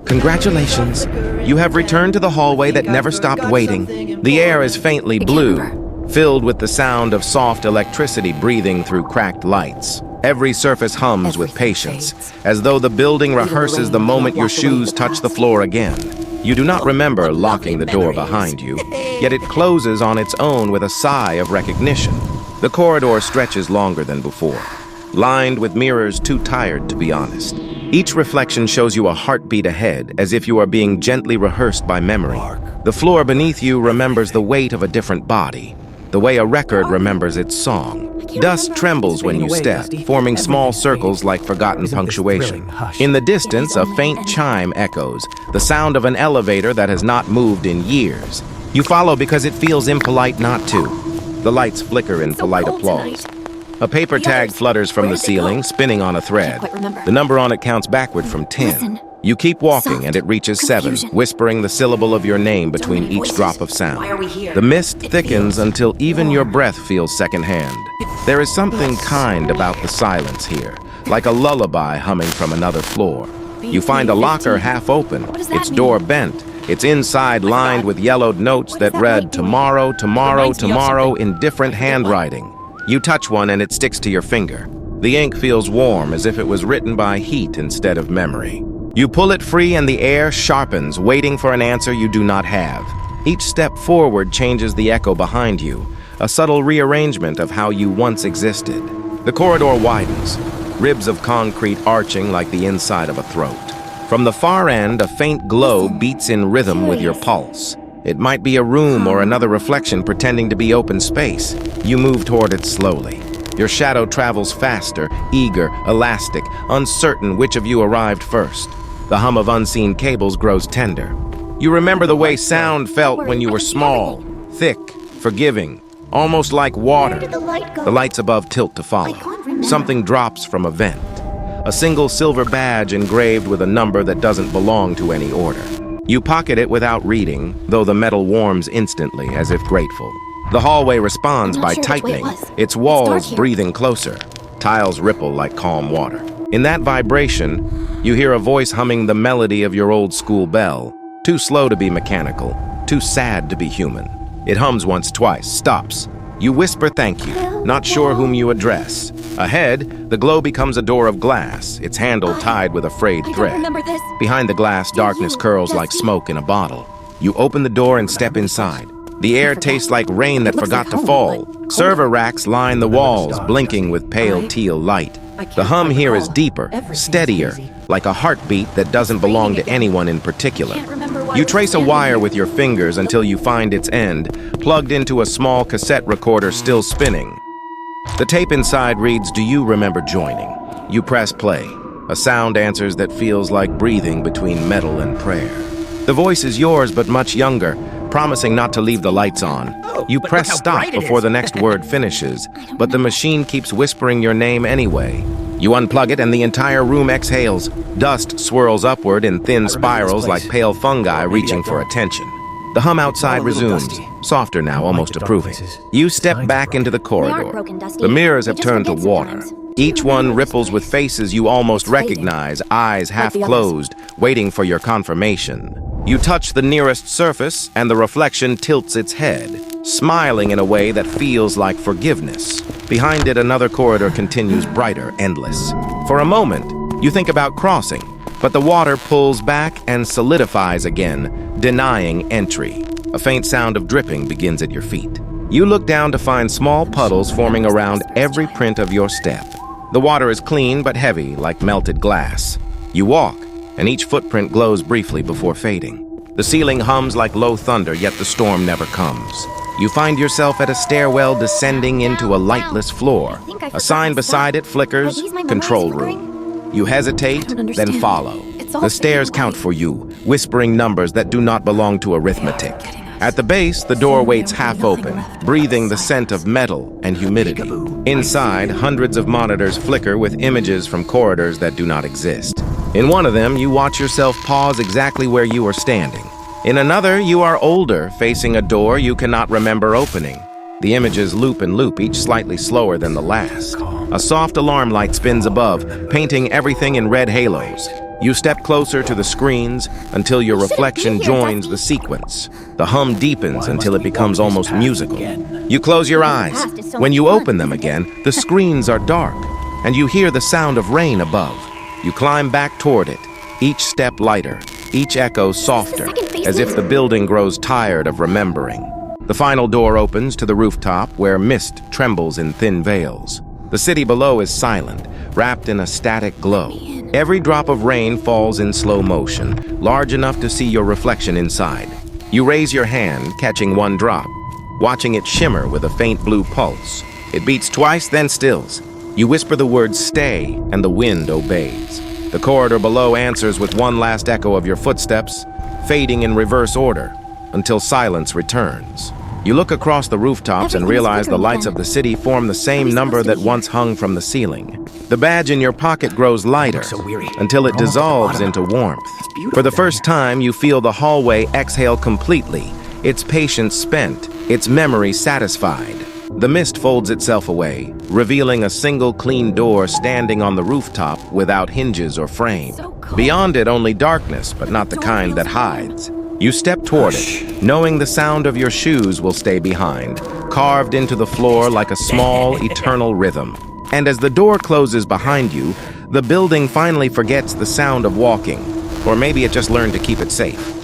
Congratulations. You have returned to the hallway that never stopped waiting. The air is faintly blue, filled with the sound of soft electricity breathing through cracked lights. Every surface hums with patience, as though the building rehearses the moment your shoes touch the floor again. You do not remember locking the door behind you, yet it closes on its own with a sigh of recognition. The corridor stretches longer than before, lined with mirrors too tired to be honest. Each reflection shows you a heartbeat ahead, as if you are being gently rehearsed by memory. The floor beneath you remembers the weight of a different body, the way a record remembers its song. Dust trembles when you step, forming small circles like forgotten punctuation. In the distance, a faint chime echoes, the sound of an elevator that has not moved in years. You follow because it feels impolite not to. The lights flicker in polite applause. A paper tag flutters from the ceiling, spinning on a thread. The number on it counts backward from 10. You keep walking and it reaches 7, whispering the syllable of your name between each drop of sound. The mist thickens until even your breath feels secondhand. There is something kind about the silence here, like a lullaby humming from another floor. You find a locker half open, its door bent, its inside lined with yellowed notes that read tomorrow, tomorrow, tomorrow in different handwriting. You touch one and it sticks to your finger. The ink feels warm, as if it was written by heat instead of memory. You pull it free and the air sharpens, waiting for an answer you do not have. Each step forward changes the echo behind you, a subtle rearrangement of how you once existed. The corridor widens, ribs of concrete arching like the inside of a throat. From the far end, a faint glow beats in rhythm with your pulse. It might be a room or another reflection pretending to be open space. You move toward it slowly. Your shadow travels faster, eager, elastic, uncertain which of you arrived first. The hum of unseen cables grows tender. You remember the way sound felt when you were small, thick, forgiving, almost like water. The lights above tilt to follow. Something drops from a vent. A single silver badge engraved with a number that doesn't belong to any order. You pocket it without reading, though the metal warms instantly, as if grateful. The hallway responds by tightening, its walls breathing closer. Tiles ripple like calm water. In that vibration, you hear a voice humming the melody of your old school bell, too slow to be mechanical, too sad to be human. It hums once, twice, stops. You whisper thank you, not sure whom you address. Ahead, the glow becomes a door of glass, its handle tied with a frayed thread. Behind the glass, darkness curls like smoke in a bottle. You open the door and step inside. The air tastes like rain that forgot to fall. Server racks line the walls, blinking with pale teal light. The hum here is deeper, steadier, like a heartbeat that doesn't belong to anyone in particular. You trace a wire with your fingers until you find its end, plugged into a small cassette recorder still spinning. The tape inside reads, "Do you remember joining?" You press play. A sound answers that feels like breathing between metal and prayer. The voice is yours, but much younger, promising not to leave the lights on. You press stop before the next word finishes, but the machine keeps whispering your name anyway. You unplug it and the entire room exhales. Dust swirls upward in thin spirals like pale fungi reaching for attention. The hum outside resumes, softer now, almost approving. You step back into the corridor. The mirrors have turned to water. Each one ripples with faces you almost recognize, eyes half closed, waiting for your confirmation. You touch the nearest surface, and the reflection tilts its head, smiling in a way that feels like forgiveness. Behind it, another corridor continues brighter, endless. For a moment, you think about crossing, but the water pulls back and solidifies again, denying entry. A faint sound of dripping begins at your feet. You look down to find small puddles forming around every print of your step. The water is clean but heavy, like melted glass. You walk, and each footprint glows briefly before fading. The ceiling hums like low thunder, yet the storm never comes. You find yourself at a stairwell descending into a lightless floor. A sign beside it flickers, control room. You hesitate, then follow. The stairs count for you, whispering numbers that do not belong to arithmetic. At the base, the door waits half open, breathing the scent of metal and humidity. Inside, hundreds of monitors flicker with images from corridors that do not exist. In one of them, you watch yourself pause exactly where you are standing. In another, you are older, facing a door you cannot remember opening. The images loop and loop, each slightly slower than the last. A soft alarm light spins above, painting everything in red halos. You step closer to the screens until your reflection joins the sequence. The hum deepens until it becomes almost musical. You close your eyes. When you open them again, the screens are dark, and you hear the sound of rain above. You climb back toward it, each step lighter, each echo softer, as if the building grows tired of remembering. The final door opens to the rooftop where mist trembles in thin veils. The city below is silent, wrapped in a static glow. Every drop of rain falls in slow motion, large enough to see your reflection inside. You raise your hand, catching one drop, watching it shimmer with a faint blue pulse. It beats twice, then stills. You whisper the word "stay," and the wind obeys. The corridor below answers with one last echo of your footsteps, fading in reverse order, until silence returns. You look across the rooftops and realize the lights of the city form the same number that once hung from the ceiling. The badge in your pocket grows lighter until it dissolves into warmth. For the first time, you feel the hallway exhale completely, its patience spent, its memory satisfied. The mist folds itself away, revealing a single clean door standing on the rooftop without hinges or frame. Beyond it, only darkness, but not the kind that hides. You step toward it, knowing the sound of your shoes will stay behind, carved into the floor like a small, eternal rhythm. And as the door closes behind you, the building finally forgets the sound of walking, or maybe it just learned to keep it safe.